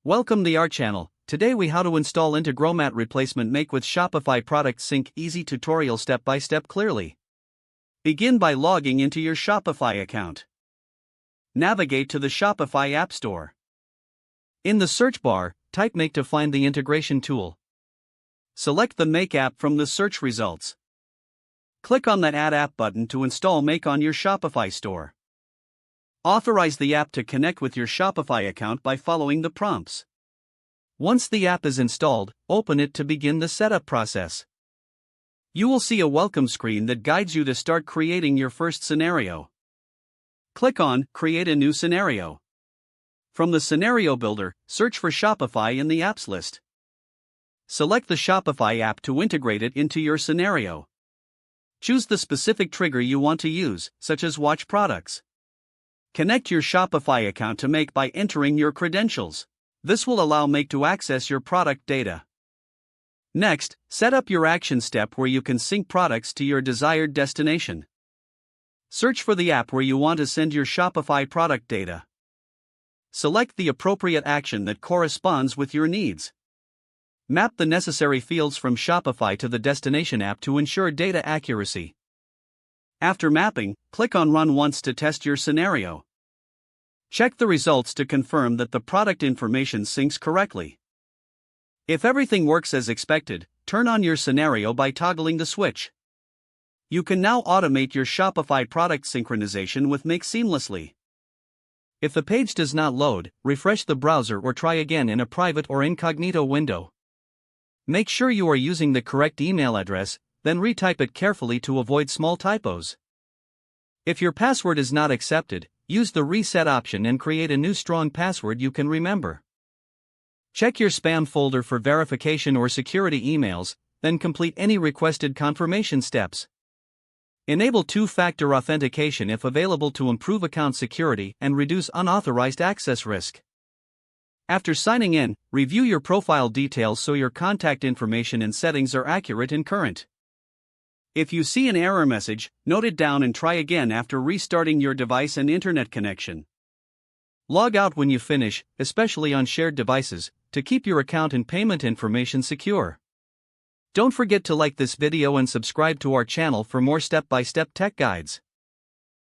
Welcome to our channel. Today we how to install Integromat replacement make with Shopify product sync easy tutorial step by step clearly. Begin by logging into your Shopify account. Navigate to the Shopify App Store. In the search bar, type Make to find the integration tool. Select the Make app from the search results. Click on that Add App button to install Make on your Shopify store. Authorize the app to connect with your Shopify account by following the prompts. Once the app is installed, open it to begin the setup process. You will see a welcome screen that guides you to start creating your first scenario. Click on Create a new scenario. From the scenario builder, search for Shopify in the apps list. Select the Shopify app to integrate it into your scenario. Choose the specific trigger you want to use, such as watch products. Connect your Shopify account to Make by entering your credentials. This will allow Make to access your product data. Next, set up your action step where you can sync products to your desired destination. Search for the app where you want to send your Shopify product data. Select the appropriate action that corresponds with your needs. Map the necessary fields from Shopify to the destination app to ensure data accuracy. After mapping, click on Run once to test your scenario. Check the results to confirm that the product information syncs correctly. If everything works as expected, turn on your scenario by toggling the switch. You can now automate your Shopify product synchronization with Make seamlessly. If the page does not load, refresh the browser or try again in a private or incognito window. Make sure you are using the correct email address, then retype it carefully to avoid small typos. If your password is not accepted, use the reset option and create a new strong password you can remember. Check your spam folder for verification or security emails, then complete any requested confirmation steps. Enable two-factor authentication if available to improve account security and reduce unauthorized access risk. After signing in, review your profile details so your contact information and settings are accurate and current. If you see an error message, note it down and try again after restarting your device and internet connection. Log out when you finish, especially on shared devices, to keep your account and payment information secure. Don't forget to like this video and subscribe to our channel for more step-by-step tech guides.